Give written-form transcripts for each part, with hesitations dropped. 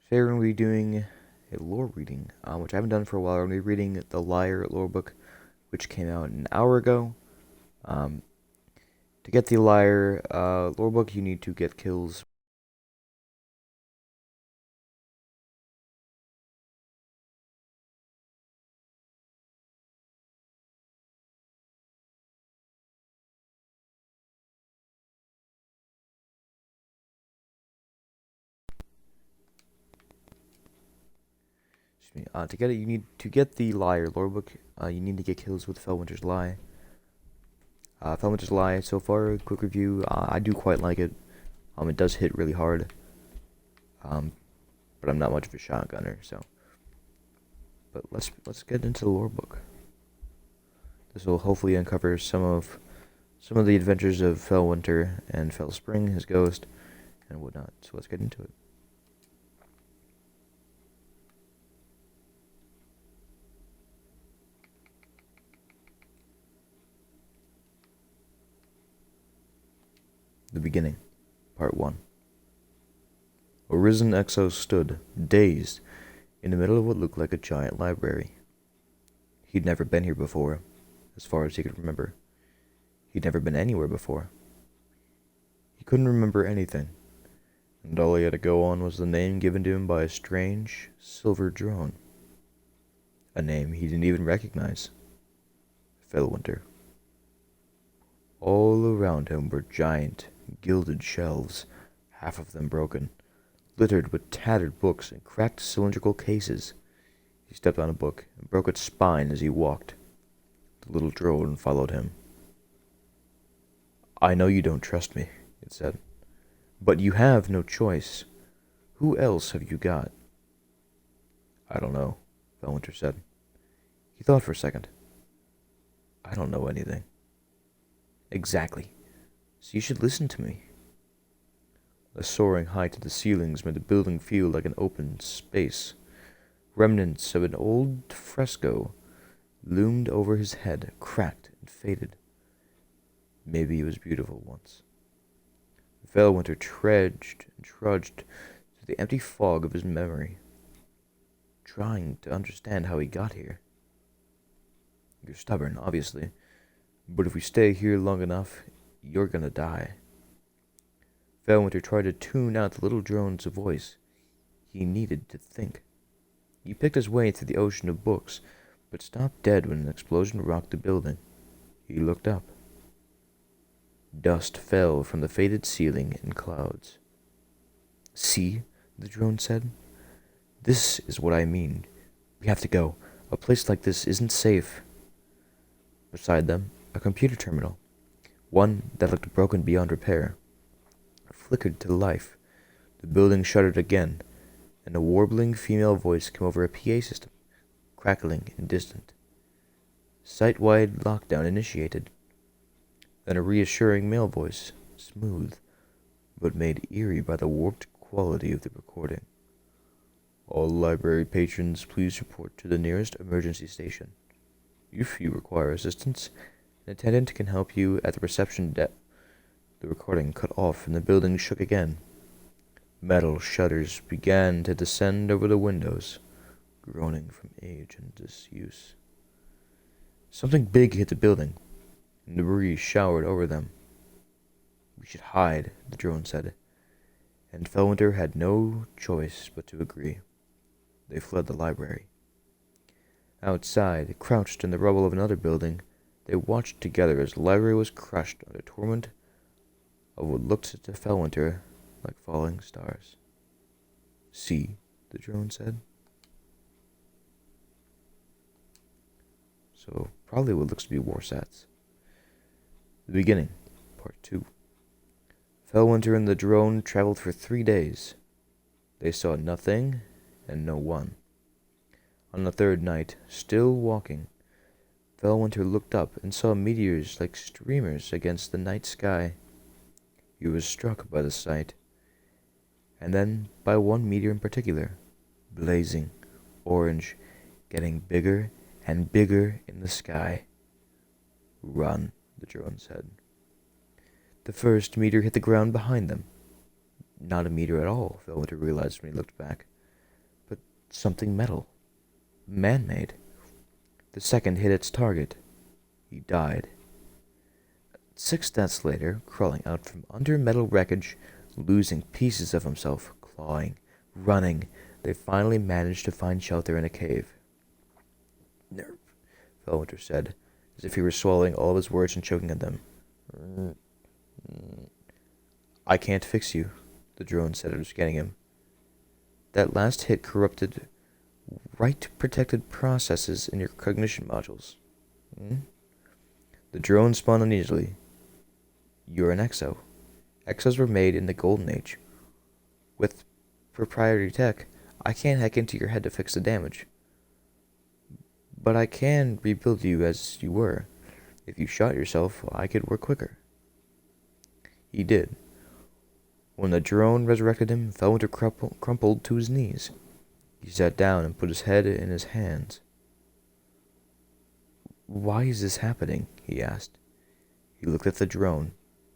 Today we're going to be doing a lore reading, which I haven't done for a while. We're going to be reading the Liar lore book, which came out an hour ago. Um, to get the Liar lore book, you need to get kills. Excuse me. To get it, you need to get the Liar lore book. You need to get kills with Felwinter's Lie. Felwinter's Lie. So far, quick review. I do quite like it. It does hit really hard. But I'm not much of a shotgunner, so. But let's get into the lore book. This will hopefully uncover some of the adventures of Felwinter and Felspring, his ghost, and whatnot. So let's get into it. The beginning, part 1. Arisen Exo stood, dazed, in the middle of what looked like a giant library. He'd never been here before, as far as he could remember. He'd never been anywhere before. He couldn't remember anything, and all he had to go on was the name given to him by a strange, silver drone. A name he didn't even recognize. Felwinter. All around him were giant, gilded shelves, half of them broken, littered with tattered books and cracked cylindrical cases. He stepped on a book and broke its spine as he walked. The little drone followed him. "I know you don't trust me," it said, "but you have no choice. Who else have you got?" "I don't know," Felwinter said. He thought for a second. "I don't know anything." "Exactly. So you should listen to me." The soaring height of the ceilings made the building feel like an open space. Remnants of an old fresco loomed over his head, cracked and faded. Maybe it was beautiful once. Felwinter trudged and trudged through the empty fog of his memory, trying to understand how he got here. "You're stubborn, obviously, but if we stay here long enough, you're gonna die." Felwinter tried to tune out the little drone's voice. He needed to think. He picked his way through the ocean of books, but stopped dead when an explosion rocked the building. He looked up. Dust fell from the faded ceiling in clouds. "See," the drone said. "This is what I mean. We have to go. A place like this isn't safe." Beside them, a computer terminal, one that looked broken beyond repair, flickered to life. The building shuddered again, and a warbling female voice came over a PA system, crackling and distant. Site-wide lockdown initiated. Then a reassuring male voice, smooth, but made eerie by the warped quality of the recording. "All library patrons, please report to the nearest emergency station. If you require assistance, an attendant can help you at the reception desk." The recording cut off and the building shook again. Metal shutters began to descend over the windows, groaning from age and disuse. Something big hit the building, and debris showered over them. "We should hide," the drone said, and Felwinter had no choice but to agree. They fled the library. Outside, crouched in the rubble of another building, they watched together as the library was crushed under torment of what looked to Felwinter like falling stars. "See," the drone said. So, probably what looks to be warsats. The beginning, part 2. Felwinter and the drone traveled for 3 days. They saw nothing and no one. On the third night, still walking, Felwinter looked up and saw meteors like streamers against the night sky. He was struck by the sight, and then by one meteor in particular, blazing, orange, getting bigger and bigger in the sky. "Run," the drone said. The first meteor hit the ground behind them. Not a meteor at all, Felwinter realized when he looked back. something metal. Man-made. The second hit its target. He died. 6 deaths later, crawling out from under metal wreckage, losing pieces of himself, clawing, running, they finally managed to find shelter in a cave. Nerve, Felwinter said, as if he were swallowing all of his words and choking on them. I can't fix you, the drone said after scanning him. That last hit corrupted right-protected processes in your cognition modules. The drone spun uneasily. You're an exo. Exos were made in the Golden Age. With proprietary tech, I can't hack into your head to fix the damage. But I can rebuild you as you were. If you shot yourself, I could work quicker. He did. When the drone resurrected him, Felwinter crumpled to his knees. He sat down and put his head in his hands. Why is this happening? He asked. He looked at the drone,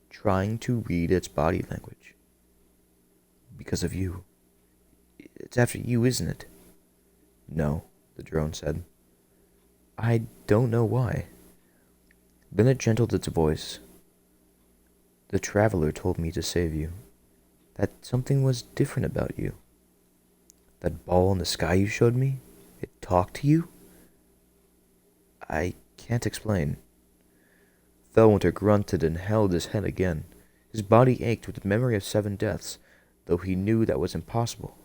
trying to read its body language. Because of you. It's after you, isn't it? No, the drone said. I don't know why. Then it gentled its voice. The traveler told me to save you. That something was different about you. That ball in the sky you showed me? It talked to you? I can't explain. Felwinter grunted and held his head again. His body ached with the memory of 7 deaths, though he knew that was impossible.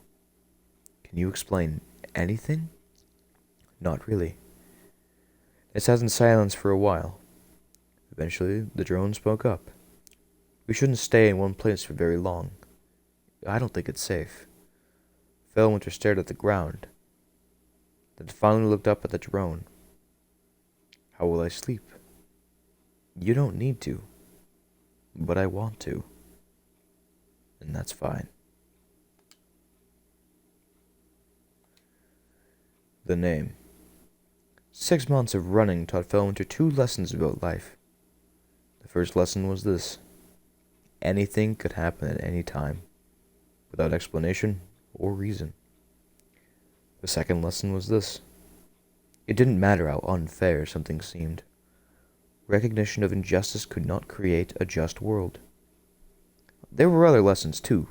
Can you explain anything? Not really. They sat in silence for a while. Eventually, the drone spoke up. We shouldn't stay in one place for very long. I don't think it's safe. Felwinter stared at the ground, then finally looked up at the drone. How will I sleep? You don't need to, but I want to, and that's fine. The name. 6 months of running taught Felwinter 2 lessons about life. The first lesson was this. Anything could happen at any time, without explanation or reason. The second lesson was this. It didn't matter how unfair something seemed. Recognition of injustice could not create a just world. There were other lessons too,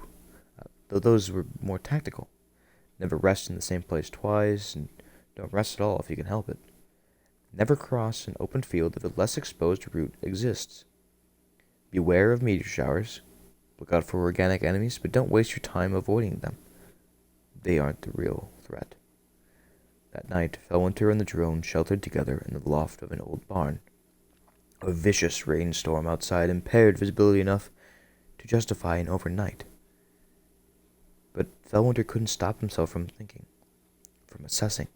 though those were more tactical. Never rest in the same place twice, and don't rest at all if you can help it. Never cross an open field if a less exposed route exists. Beware of meteor showers. Look out for organic enemies, but don't waste your time avoiding them. They aren't the real threat. That night, Felwinter and the drone sheltered together in the loft of an old barn. A vicious rainstorm outside impaired visibility enough to justify an overnight. But Felwinter couldn't stop himself from thinking, from assessing.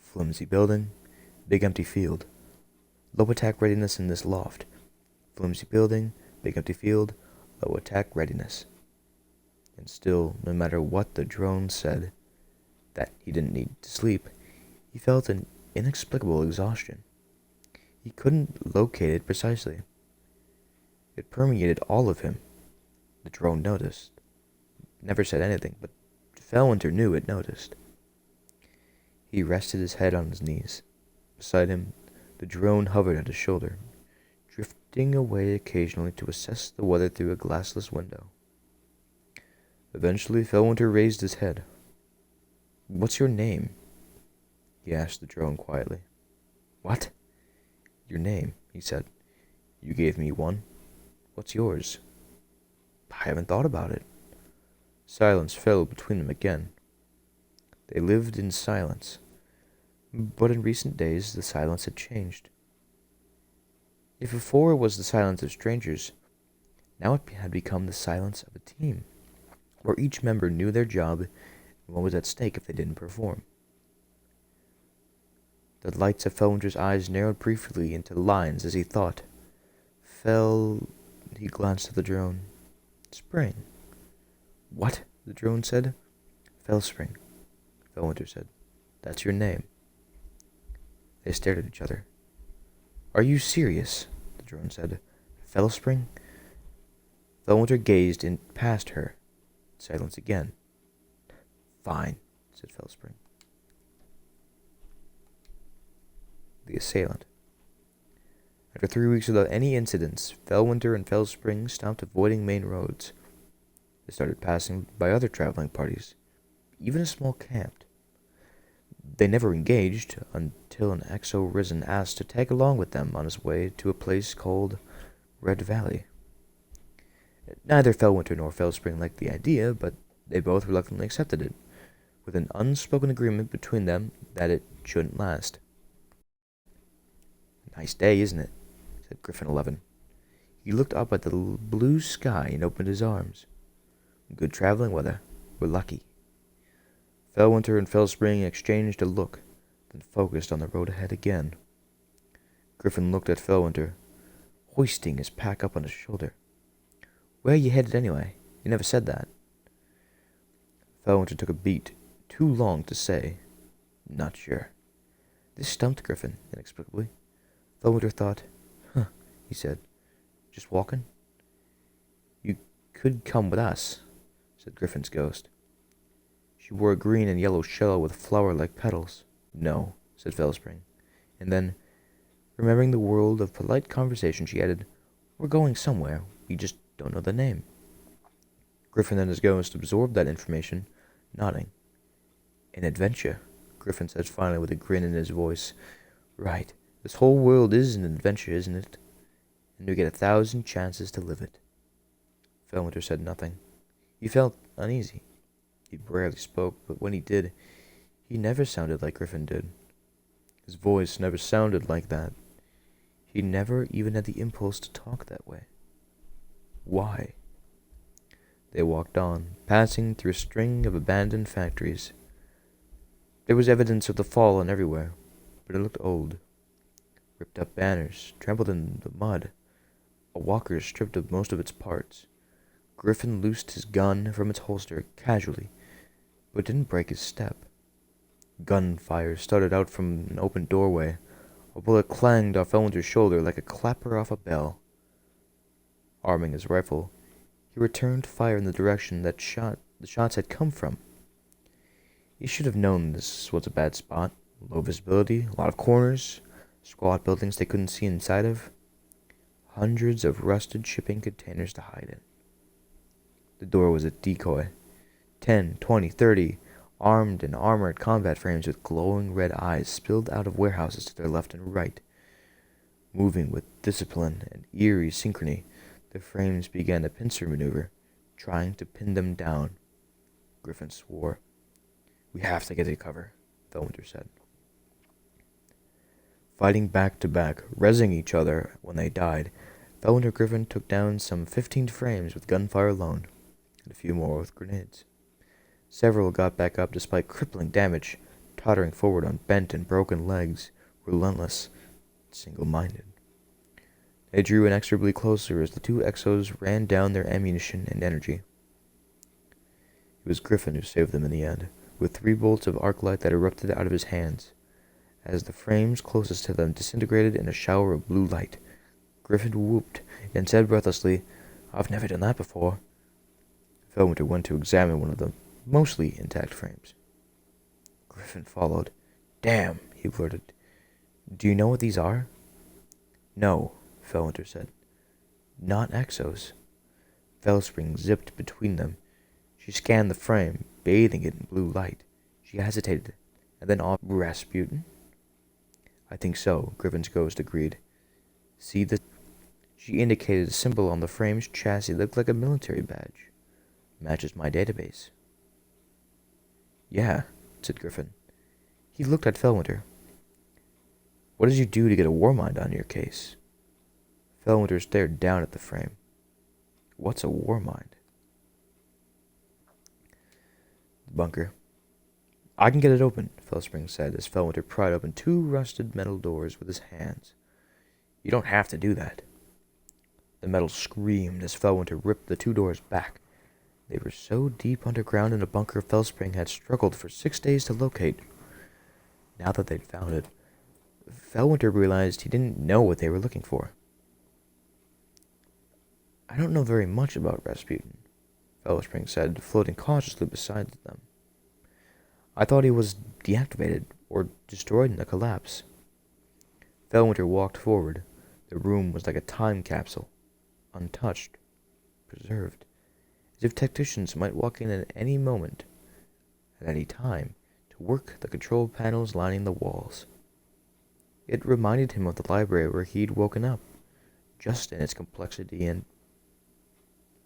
Flimsy building, big empty field. Low attack readiness in this loft. Flimsy building, big empty field, low attack readiness. And still, no matter what the drone said, that he didn't need to sleep, he felt an inexplicable exhaustion. He couldn't locate it precisely. It permeated all of him. The drone noticed. Never said anything, but Felwinter knew it noticed. He rested his head on his knees. Beside him, the drone hovered at his shoulder, drifting away occasionally to assess the weather through a glassless window. Eventually, Felwinter raised his head. What's your name? He asked the drone quietly. What? Your name, he said. You gave me one. What's yours? I haven't thought about it. Silence fell between them again. They lived in silence, but in recent days the silence had changed. If before it was the silence of strangers, now it had become the silence of a team, where each member knew their job and what was at stake if they didn't perform. The lights of Felwinter's eyes narrowed briefly into lines as he thought. He glanced at the drone. Spring. What? The drone said. Felspring, Felwinter said. That's your name. They stared at each other. Are you serious? The drone said. Felspring? Felwinter gazed in past her. Silence again. Fine, said Felspring. The assailant. After 3 weeks without any incidents, Felwinter and Felspring stopped avoiding main roads. They started passing by other traveling parties, even a small camp. They never engaged until an exo-risen asked to tag along with them on his way to a place called Red Valley. Neither Felwinter nor Felspring liked the idea, but they both reluctantly accepted it, with an unspoken agreement between them that it shouldn't last. "Nice day, isn't it?" said Griffin 11. He looked up at the blue sky and opened his arms. "Good traveling weather. We're lucky." Felwinter and Felspring exchanged a look, then focused on the road ahead again. Griffin looked at Felwinter, hoisting his pack up on his shoulder. "Where are you headed anyway? You never said that." Felwinter took a beat, too long to say. "Not sure." This stumped Griffin, inexplicably. Felwinter thought. "Huh," he said. "Just walking?" "You could come with us," said Griffin's ghost. She wore a green and yellow shell with flower-like petals. "No," said Felspring. And then, remembering the world of polite conversation, she added, "We're going somewhere. We just don't know the name." Griffin and his ghost absorbed that information, nodding. "An adventure," Griffin said finally with a grin in his voice. "Right. This whole world is an adventure, isn't it? And we get 1,000 chances to live it." Felwinter said nothing. He felt uneasy. He rarely spoke, but when he did, he never sounded like Griffin did. His voice never sounded like that. He never even had the impulse to talk that way. Why? They walked on, passing through a string of abandoned factories. There was evidence of the fallen everywhere, but it looked old. Ripped up banners, trampled in the mud, a walker stripped of most of its parts. Griffin loosed his gun from its holster casually, but didn't break his step. Gunfire started out from an open doorway. A bullet clanged off Felwinter's shoulder like a clapper off a bell. Arming his rifle, he returned fire in the direction that the shots had come from. He should have known this was a bad spot. Low visibility, a lot of corners, squat buildings they couldn't see inside of, hundreds of rusted shipping containers to hide in. The door was a decoy. 10, 20, 30 armed and armored combat frames with glowing red eyes spilled out of warehouses to their left and right. Moving with discipline and eerie synchrony, the frames began a pincer maneuver, trying to pin them down. Griffin swore. "We have to get to cover," Felwinter said. Fighting back to back, rezzing each other when they died, Felwinter and Griffin took down some 15 frames with gunfire alone, and a few more with grenades. Several got back up despite crippling damage, tottering forward on bent and broken legs, relentless, single-minded. They drew inexorably closer as the two Exos ran down their ammunition and energy. It was Griffin who saved them in the end, with 3 bolts of arc light that erupted out of his hands. As the frames closest to them disintegrated in a shower of blue light, Griffin whooped and said breathlessly, "I've never done that before." Felwinter went to examine one of the mostly intact frames. Griffin followed. "Damn," he blurted. "Do you know what these are?" "No," Felwinter said. "Not Exos." Felspring zipped between them. She scanned the frame, bathing it in blue light. She hesitated, and then off Rasputin? "I think so," Griffin's ghost agreed. "See the..." She indicated a symbol on the frame's chassis that looked like a military badge. "Matches my database." "Yeah," said Griffin. He looked at Felwinter. "What did you do to get a Warmind on your case?" Felwinter stared down at the frame. "What's a Warmind?" The bunker. "I can get it open," Felspring said as Felwinter pried open 2 rusted metal doors with his hands. "You don't have to do that." The metal screamed as Felwinter ripped the 2 doors back. They were so deep underground in a bunker Felspring had struggled for 6 days to locate. Now that they'd found it, Felwinter realized he didn't know what they were looking for. "I don't know very much about Rasputin," Felspring said, floating cautiously beside them. I thought he was deactivated or destroyed in the collapse. Felwinter walked forward. The room was like a time capsule, untouched, preserved, as if technicians might walk in at any moment, at any time, to work the control panels lining the walls. It reminded him of the library where he'd woken up, just in its complexity and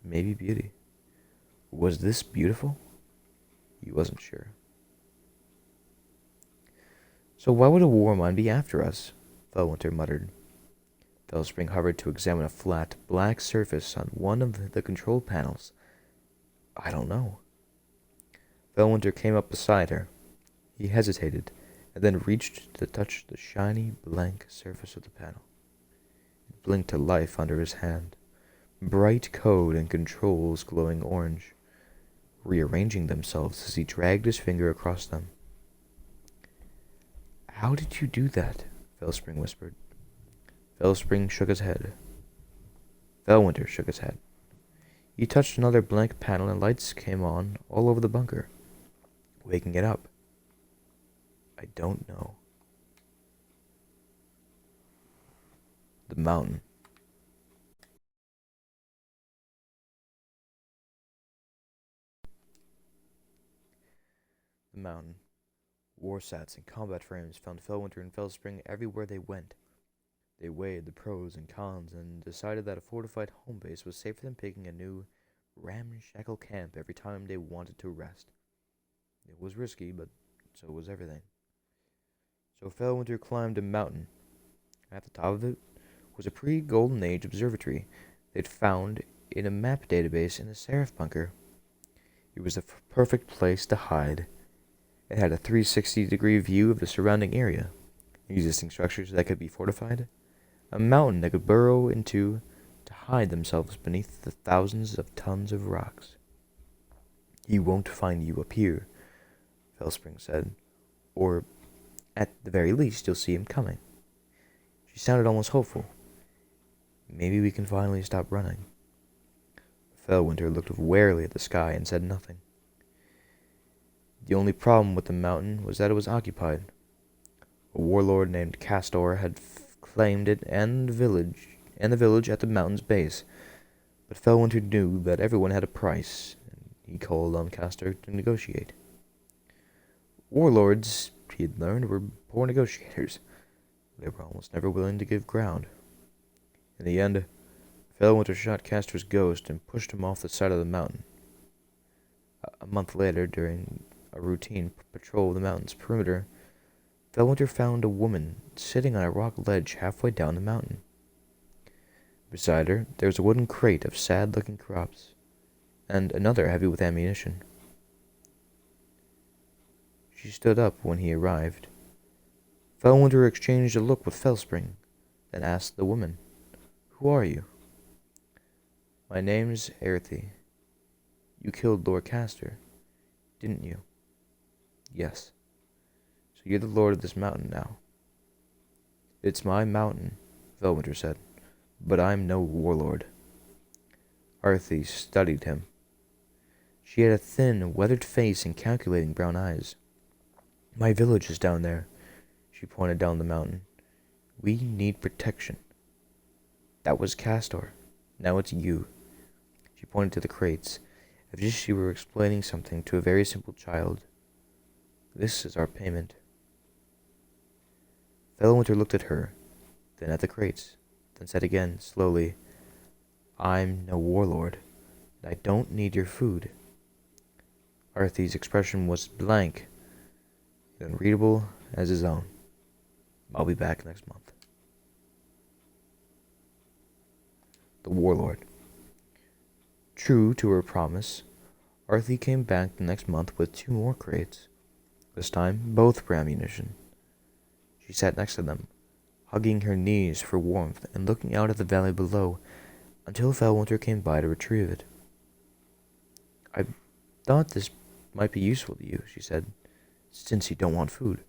maybe beauty. Was this beautiful? He wasn't sure. So why would a war mine be after us? Felwinter muttered. Felspring hovered to examine a flat, black surface on one of the control panels. I don't know. Felwinter came up beside her. He hesitated, and then reached to touch the shiny, blank surface of the panel. It blinked to life under his hand. Bright code and controls glowing orange, rearranging themselves as he dragged his finger across them. How did you do that? Felspring whispered. Felspring shook his head. Felwinter shook his head. He touched another blank panel and lights came on all over the bunker, waking it up. I don't know. The mountain. The mountain. Warsats and combat frames found Felwinter and Felspring everywhere they went. They weighed the pros and cons and decided that a fortified home base was safer than picking a new, ramshackle camp every time they wanted to rest. It was risky, but so was everything. So Felwinter climbed a mountain. At the top of it was a pre-Golden Age observatory they'd found in a map database in the Seraph bunker. It was the perfect place to hide. It had a 360-degree view of the surrounding area, existing structures that could be fortified, a mountain they could burrow into to hide themselves beneath the thousands of tons of rocks. He won't find you up here, Felspring said, or at the very least you'll see him coming. She sounded almost hopeful. Maybe we can finally stop running. Felwinter looked warily at the sky and said nothing. The only problem with the mountain was that it was occupied. A warlord named Castor had claimed it and the village at the mountain's base, but Felwinter knew that everyone had a price, and he called on Castor to negotiate. Warlords, he had learned, were poor negotiators. They were almost never willing to give ground. In the end, Felwinter shot Castor's ghost and pushed him off the side of the mountain. A month later, during a routine patrol of the mountain's perimeter, Felwinter found a woman sitting on a rock ledge halfway down the mountain. Beside her, there was a wooden crate of sad-looking crops, and another heavy with ammunition. She stood up when he arrived. Felwinter exchanged a look with Felspring, then asked the woman, "Who are you?" "My name's Aerthe. You killed Lord Castor, didn't you?" "Yes." "So you're the lord of this mountain now." "It's my mountain," Felwinter said, "but I'm no warlord." Aerthe studied him. She had a thin, weathered face and calculating brown eyes. "My village is down there," she pointed down the mountain. "We need protection. That was Castor. Now it's you." She pointed to the crates, as if she were explaining something to a very simple child. "This is our payment." Felwinter looked at her, then at the crates, then said again, slowly, "I'm no warlord, and I don't need your food." Aerthe's expression was blank, and unreadable as his own. "I'll be back next month." The Warlord. True to her promise, Aerthe came back the next month with 2 more crates, this time both for ammunition. She sat next to them, hugging her knees for warmth and looking out at the valley below, until Felwinter came by to retrieve it. "I thought this might be useful to you," she said, "since you don't want food."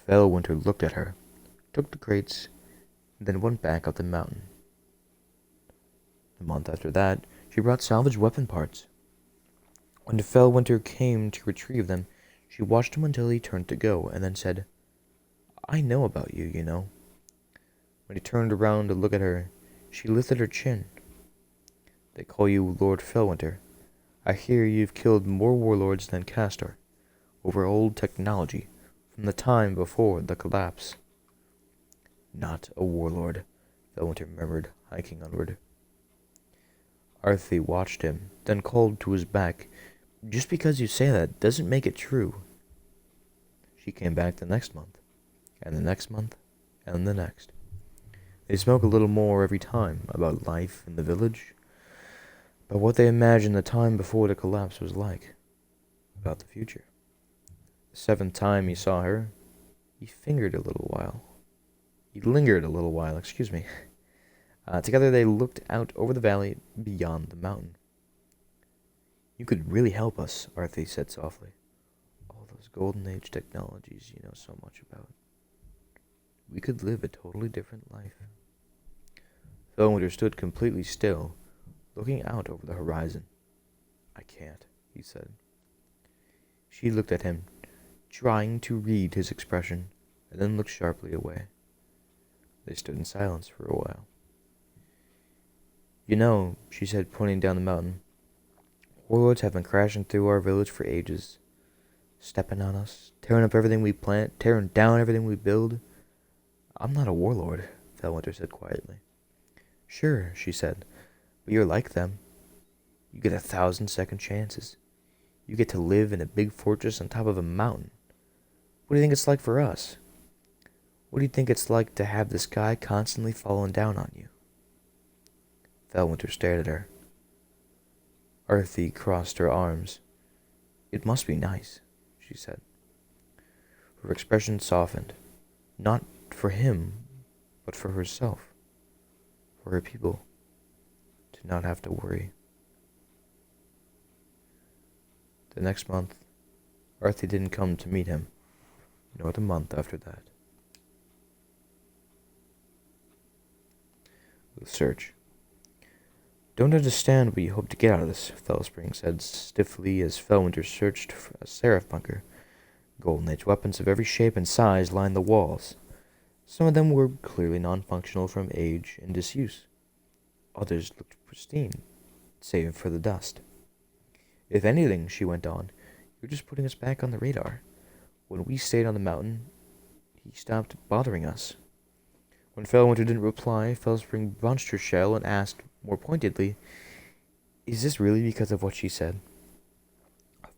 Felwinter looked at her, took the crates, and then went back up the mountain. A month after that, she brought salvaged weapon parts. When Felwinter came to retrieve them, She watched him until he turned to go, and then said, "I know about you, you know." When he turned around to look at her, she lifted her chin. "They call you Lord Felwinter. I hear you've killed more warlords than Castor, over old technology, from the time before the collapse." "Not a warlord," Felwinter murmured, hiking onward. Arthi watched him, then called to his back, "Just because you say that doesn't make it true." She came back the next month, and the next month, and the next. They spoke a little more every time, about life in the village, about what they imagined the time before the collapse was like, about the future. The seventh time he saw her, he lingered a little while, excuse me. Together they looked out over the valley beyond the mountain. "You could really help us," Arthi said softly. "All those golden age technologies you know so much about. We could live a totally different life." Felwinter stood completely still, looking out over the horizon. "I can't," he said. She looked at him, trying to read his expression, and then looked sharply away. They stood in silence for a while. "You know," she said, pointing down the mountain, "warlords have been crashing through our village for ages, stepping on us, tearing up everything we plant, tearing down everything we build." "I'm not a warlord," Felwinter said quietly. "Sure," she said, "but you're like them. You get 1,000 second chances. You get to live in a big fortress on top of a mountain. What do you think it's like for us? What do you think it's like to have the sky constantly falling down on you?" Felwinter stared at her. Arthi crossed her arms. "It must be nice," she said. Her expression softened, not for him, but for herself, for her people, to not have to worry. The next month, Arthi didn't come to meet him, nor the month after that. The search. "Don't understand what you hope to get out of this," Felspring said stiffly as Felwinter searched for a seraph bunker. Golden Age weapons of every shape and size lined the walls. Some of them were clearly non-functional from age and disuse. Others looked pristine, save for the dust. "If anything," she went on, "you're just putting us back on the radar. When we stayed on the mountain, he stopped bothering us." When Felwinter didn't reply, Felspring bunched her shell and asked, more pointedly, "Is this really because of what she said?"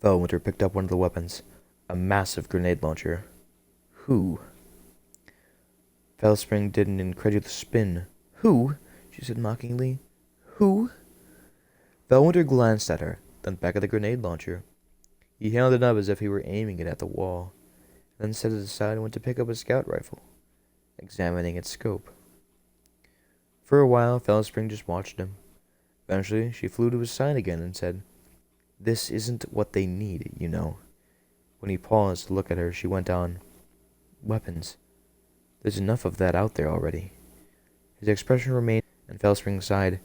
Felwinter picked up one of the weapons, a massive grenade launcher. "Who?" Felspring did an incredulous spin. "Who?" she said mockingly. "Who?" Felwinter glanced at her, then back at the grenade launcher. He held it up as if he were aiming it at the wall, then set it aside and went to pick up a scout rifle, examining its scope. For a while, Felspring just watched him. Eventually, she flew to his side again and said, "This isn't what they need, you know." When he paused to look at her, she went on, "Weapons. There's enough of that out there already." His expression remained, and Felspring sighed.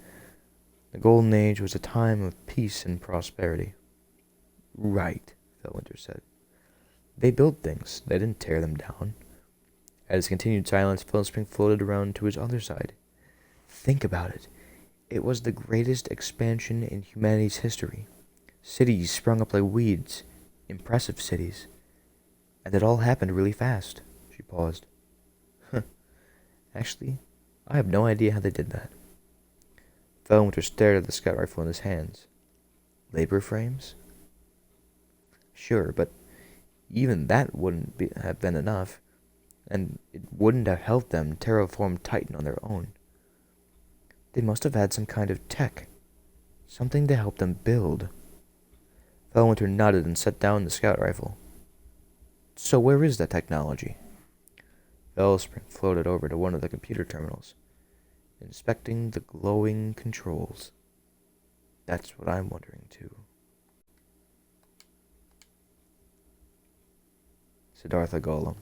The Golden Age was a time of peace and prosperity. "Right," Felwinter said. "They built things. They didn't tear them down." At his continued silence, Felspring floated around to his other side. "Think about it. It was the greatest expansion in humanity's history. Cities sprung up like weeds. Impressive cities. And it all happened really fast." She paused. "Actually, I have no idea how they did that." Felwinter stared at the scout rifle in his hands. "Labor frames?" "Sure, but even that wouldn't have been enough, and it wouldn't have helped them terraform Titan on their own. They must have had some kind of tech, something to help them build." Felwinter nodded and set down the scout rifle. "So where is that technology?" Felspring floated over to one of the computer terminals, inspecting the glowing controls. "That's what I'm wondering too." Siddhartha Golem.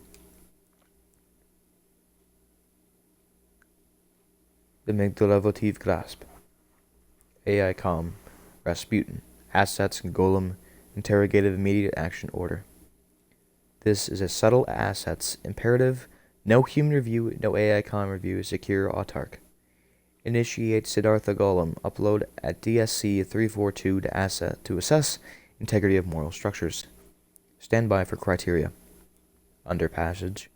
The Amygdala Votive Grasp. AI Com. Rasputin. Assets Golem. Interrogative Immediate Action Order. This is a subtle assets imperative. No human review, no AI con review, secure autark. Initiate Siddhartha Golem. Upload at DSC 342 to assess integrity of moral structures. Stand by for criteria. Under passage.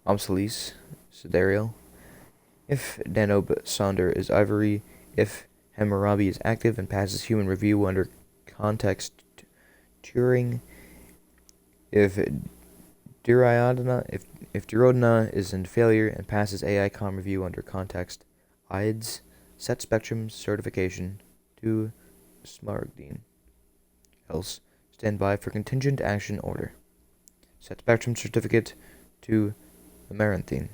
Obsolete. Sidereal. If Danob Sonder is ivory, if Hammurabi is active and passes human review under context Turing, if Durodna is in failure and passes AI com review under context IDS, set spectrum certification to Smaragdine. Else, stand by for contingent action order. Set spectrum certificate to Amaranthine.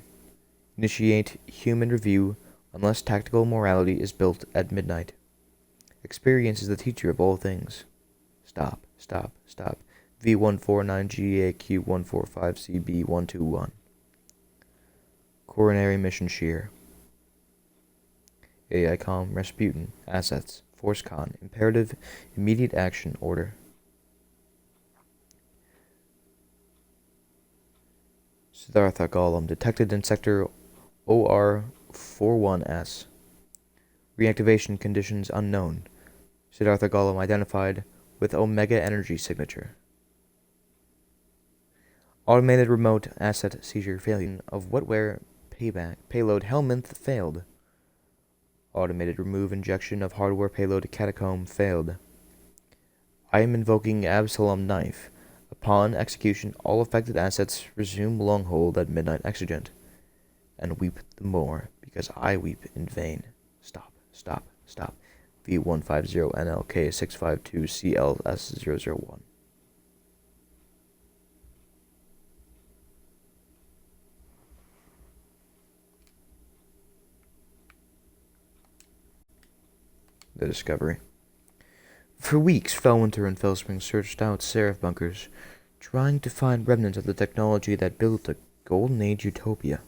Initiate human review unless tactical morality is built at midnight. Experience is the teacher of all things. Stop. V149GAQ145CB121. Coronary mission shear. AICOM Rasputin. Assets. Force con. Imperative. Immediate action order. Siddhartha Golem detected in sector OR41S. Reactivation conditions unknown. Siddhartha Golem identified with Omega Energy signature. Automated remote asset seizure failure of wetware payload Helminth failed. Automated remove injection of hardware payload Catacomb failed. I am invoking Absalom Knife. Upon execution, all affected assets resume long hold at midnight exigent. And weep the more, because I weep in vain. Stop. V150NLK652CLS001. The discovery. For weeks, Felwinter and Felspring searched out Seraph bunkers, trying to find remnants of the technology that built the Golden Age utopia.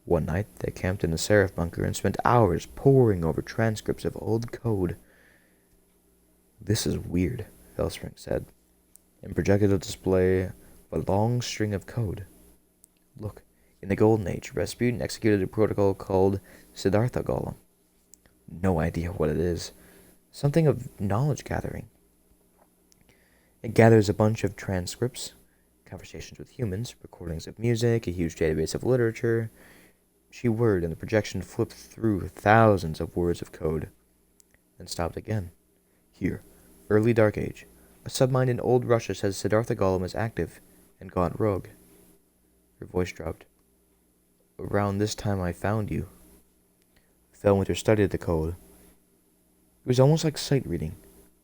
One night, they camped in a Seraph bunker and spent hours poring over transcripts of old code. This is weird, Felspring said, and projected a display of a long string of code. Look, in the Golden Age, Rasputin executed a protocol called Siddhartha Golem. No idea what it is. Something of knowledge gathering. It gathers a bunch of transcripts, conversations with humans, recordings of music, a huge database of literature. She whirred, and the projection flipped through thousands of words of code, then stopped again. Here, early Dark Age. A submine in old Russia says Siddhartha Golem is active and gone rogue. Her voice dropped. Around this time I found you. Felwinter studied the code. It was almost like sight reading.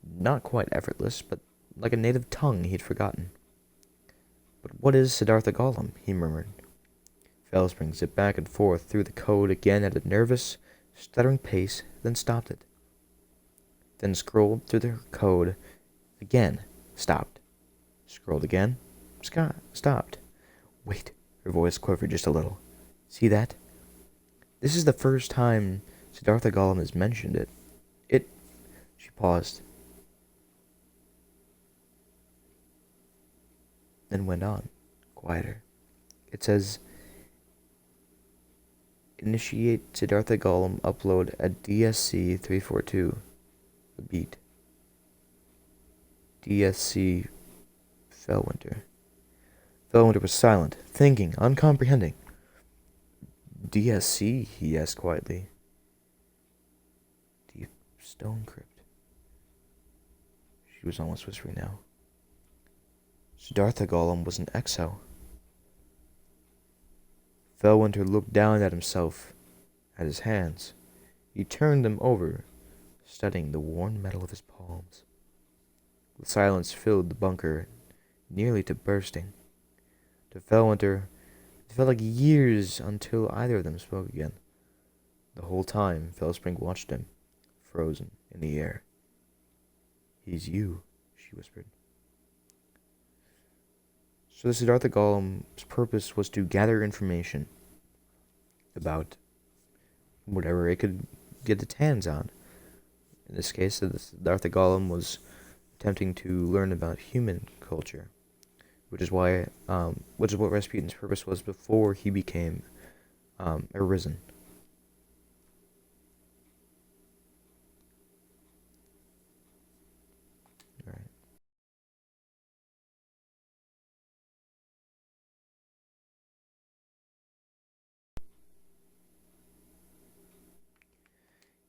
Not quite effortless, but like a native tongue he'd forgotten. But what is Siddhartha Golem? He murmured. Felspring zipped back and forth through the code again at a nervous, stuttering pace, then stopped it. Then scrolled through the code again, stopped. Scrolled again, stopped. Wait, her voice quivered just a little. See that? This is the first time Siddhartha Golem has mentioned it. She paused, then went on, quieter. It says, initiate Siddhartha Golem upload at DSC 342. The beat. DSC Felwinter. Felwinter was silent, thinking, uncomprehending. DSC, he asked quietly. Deep Stone Crypt. She was almost whispering now. Siddhartha Golem was an exo. Felwinter looked down at himself, at his hands. He turned them over, studying the worn metal of his palms. The silence filled the bunker, nearly to bursting. To Felwinter, it felt like years until either of them spoke again. The whole time, Felspring watched him, frozen in the air. He's you, she whispered. So the Siddhartha Golem's purpose was to gather information about whatever it could get its hands on. In this case, the Siddhartha Golem was attempting to learn about human culture, which is what Rasputin's purpose was before he became arisen. All right.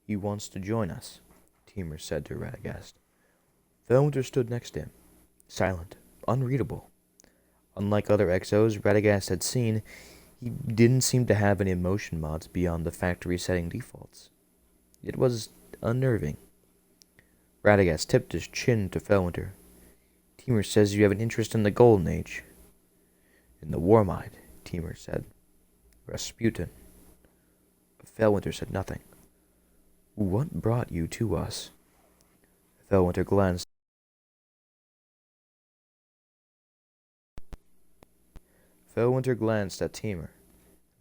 He wants to join us, Timur said to Radagast. Felwinter stood next to him, silent, unreadable. Unlike other exos Radagast had seen, he didn't seem to have any emotion mods beyond the factory setting defaults. It was unnerving. Radagast tipped his chin to Felwinter. Timur says you have an interest in the Golden Age. In the Warmind, Timur said. Rasputin. Felwinter said nothing. What brought you to us? Felwinter glanced. Felwinter glanced at Timur,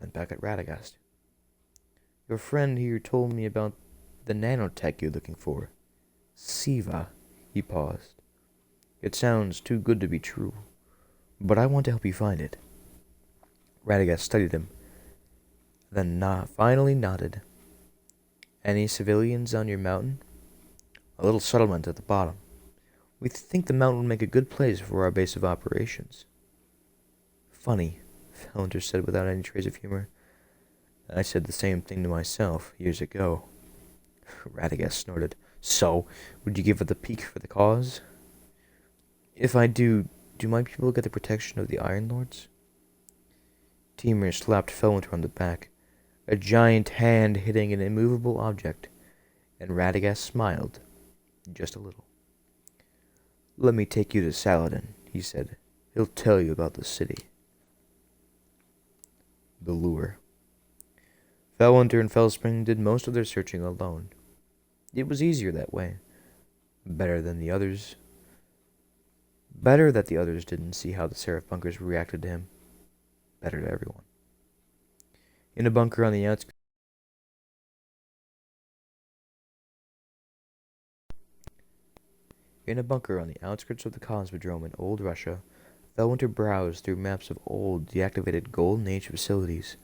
then back at Radagast. Your friend here told me about the nanotech you're looking for. Siva, he paused. It sounds too good to be true, but I want to help you find it. Radagast studied him, then finally nodded. Any civilians on your mountain? A little settlement at the bottom. We think the mountain would make a good place for our base of operations. Funny, Felwinter said without any trace of humor. I said the same thing to myself years ago. Radagast snorted. So, would you give it the peak for the cause? If I do my people get the protection of the Iron Lords? Timur slapped Felwinter on the back, a giant hand hitting an immovable object, and Radagast smiled, just a little. Let me take you to Saladin, he said. He'll tell you about the city. The lure. Felwinter and Felspring did most of their searching alone. It was easier that way. Better that the others didn't see how the Seraph bunkers reacted to him. Better to everyone. In a bunker on the outskirts of the Cosmodrome in Old Russia, Felwinter browsed through maps of old, deactivated Golden Age facilities,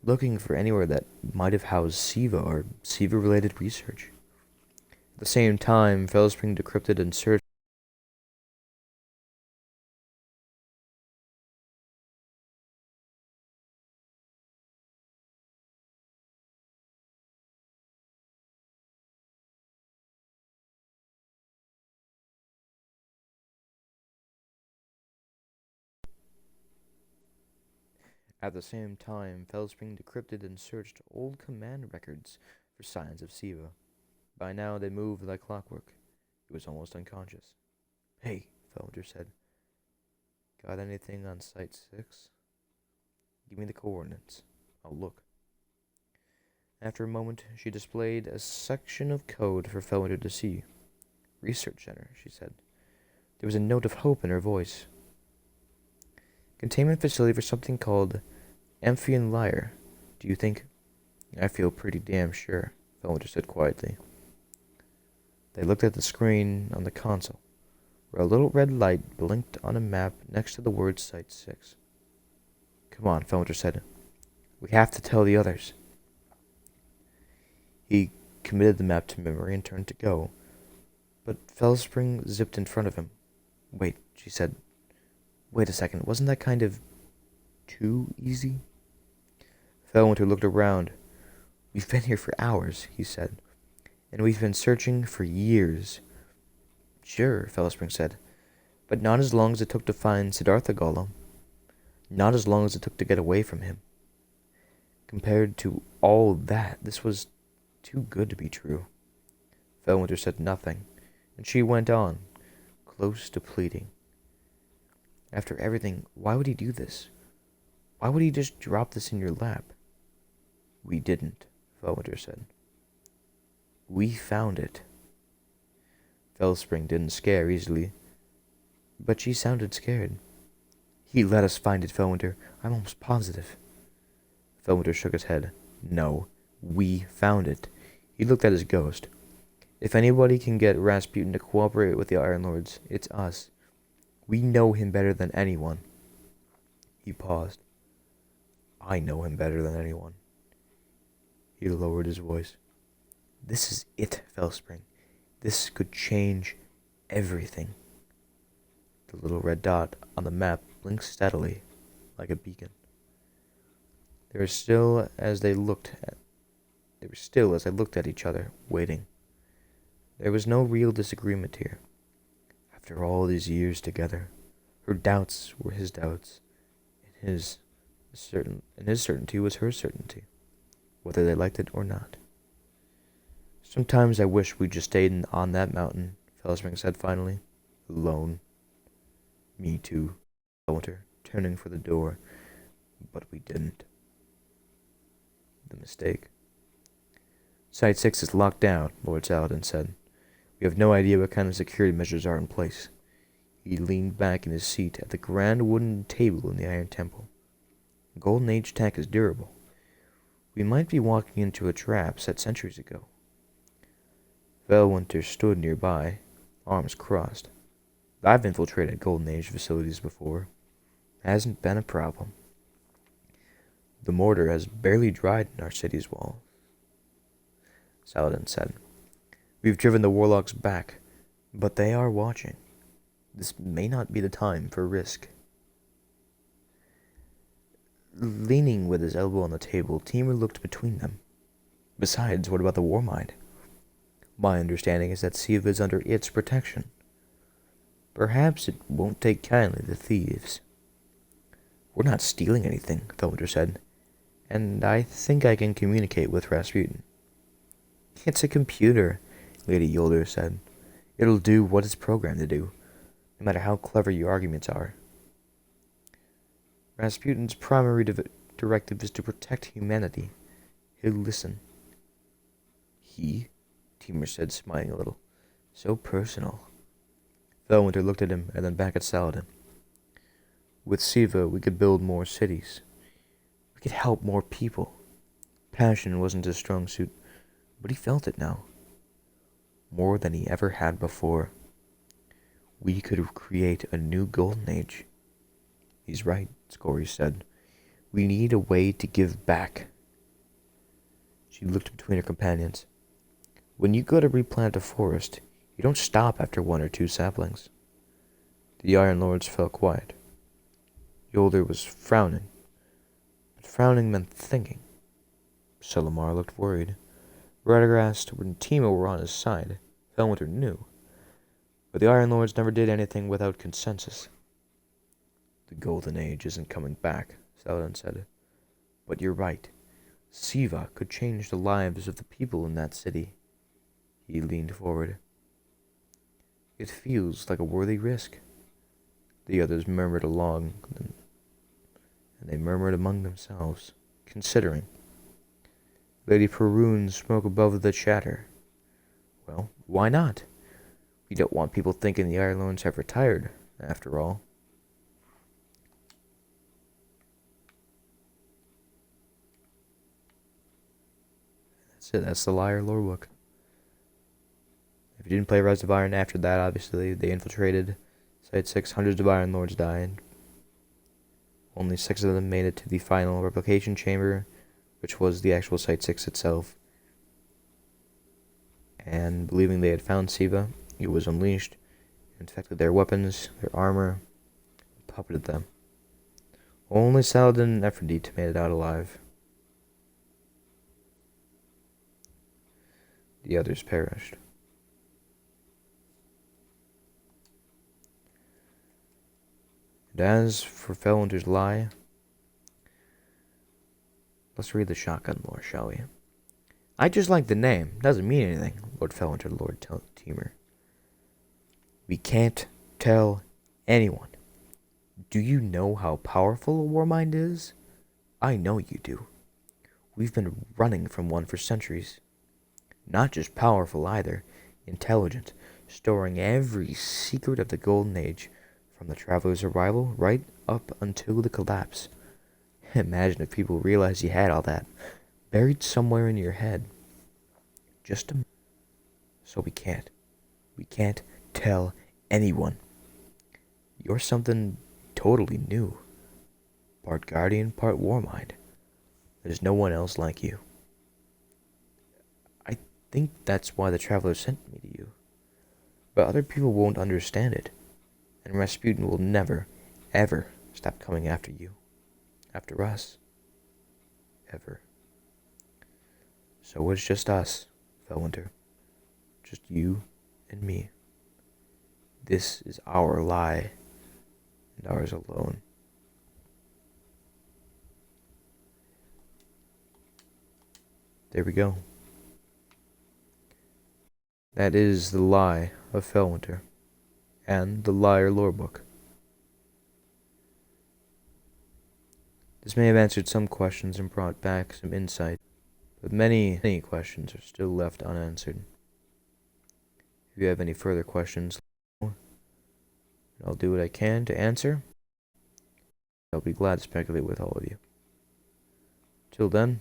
looking for anywhere that might have housed Siva or Siva-related research. At the same time, Felspring decrypted and searched old command records for signs of Siva. By now, they moved like clockwork. He was almost unconscious. Hey, Felwinter said. Got anything on Site 6? Give me the coordinates. I'll look. After a moment, she displayed a section of code for Felwinter to see. Research Center, she said. There was a note of hope in her voice. Containment facility for something called Amphion Lyre. Do you think? I feel pretty damn sure, Felwinter said quietly. They looked at the screen on the console, where a little red light blinked on a map next to the word Site 6. Come on, Felwinter said. We have to tell the others. He committed the map to memory and turned to go, but Felspring zipped in front of him. Wait, she said. Wait a second, wasn't that kind of too easy? Felwinter looked around. We've been here for hours, he said, and we've been searching for years. Sure, Felspring said, but not as long as it took to find Siddhartha Golem. Not as long as it took to get away from him. Compared to all that, this was too good to be true. Felwinter said nothing, and she went on, close to pleading. After everything, why would he do this? Why would he just drop this in your lap? We didn't, Felwinter said. We found it. Felspring didn't scare easily, but she sounded scared. He let us find it, Felwinter. I'm almost positive. Felwinter shook his head. No, we found it. He looked at his ghost. If anybody can get Rasputin to cooperate with the Iron Lords, it's us. We know him better than anyone. He paused. I know him better than anyone. He lowered his voice. This is it, Felspring. This could change everything. The little red dot on the map blinked steadily, like a beacon. They were still as they looked at each other, waiting. There was no real disagreement here. After all these years together, her doubts were his doubts, and his certainty was her certainty, whether they liked it or not. Sometimes I wish we'd just stayed on that mountain, Felspring said finally, alone. Me too, Felwinter, turning for the door, but we didn't. The mistake. Site 6 is locked down, Lord Saladin said. We have no idea what kind of security measures are in place. He leaned back in his seat at the grand wooden table in the Iron Temple. Golden Age tech is durable. We might be walking into a trap set centuries ago. Felwinter stood nearby, arms crossed. I've infiltrated Golden Age facilities before. Hasn't been a problem. The mortar has barely dried in our city's walls. Saladin said, We've driven the warlocks back, but they are watching. This may not be the time for risk. Leaning with his elbow on the table, Timur looked between them. Besides, what about the Warmind? My understanding is that Siva is under its protection. Perhaps it won't take kindly to thieves. We're not stealing anything, Felwinter said, and I think I can communicate with Rasputin. It's a computer, Lady Yolder said. It'll do what it's programmed to do, no matter how clever your arguments are. Rasputin's primary directive is to protect humanity. He'll listen. He? Timur said, smiling a little. So personal. Felwinter looked at him and then back at Saladin. With Siva, we could build more cities. We could help more people. Passion wasn't his strong suit, but he felt it now. More than he ever had before. We could create a new golden age. He's right, Scory said. We need a way to give back. She looked between her companions. When you go to replant a forest, you don't stop after 1 or 2 saplings. The Iron Lords fell quiet. Yolder was frowning, but frowning meant thinking. Selimar looked worried. Radagast and Timo were on his side. Felwinter knew. But the Iron Lords never did anything without consensus. The Golden Age isn't coming back, Saladin said. But you're right. Siva could change the lives of the people in that city. He leaned forward. It feels like a worthy risk. The others murmured along, and they murmured among themselves, considering. Lady Perune spoke above the chatter. Well, why not? We don't want people thinking the Iron Lords have retired, after all. That's it, that's the Liar lore book. If you didn't play Rise of Iron after that, obviously, they infiltrated Site 6, hundreds of Iron Lords died. Only 6 of them made it to the final replication chamber, which was the actual Site 6 itself. And believing they had found Siva, it was unleashed, infected their weapons, their armor, and puppeted them. Only Saladin and Aphrodite made it out alive. The others perished. And as for Felwinter's lie, let's read the shotgun lore, shall we? I just like the name. Doesn't mean anything, Lord Felwinter, Lord Timur. We can't tell anyone. Do you know how powerful a Warmind is? I know you do. We've been running from one for centuries. Not just powerful either, intelligent, storing every secret of the Golden Age, from the Traveler's arrival right up until the collapse. Imagine if people realized you had all that, buried somewhere in your head. So we can't. We can't tell anyone. You're something totally new. Part guardian, part warmind. There's no one else like you. I think that's why the traveler sent me to you. But other people won't understand it. And Rasputin will never, ever stop coming after you. After us. Ever. So it's just us, Felwinter. Just you and me. This is our lie, and ours alone. There we go. That is the lie of Felwinter, and the Liar lore book. This may have answered some questions and brought back some insight, but many questions are still left unanswered. If you have any further questions, I'll do what I can to answer. I'll be glad to speculate with all of you. Till then,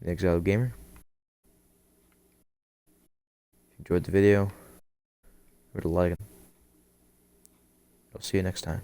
the Exiled Gamer. If you enjoyed the video, give it a like. I'll see you next time.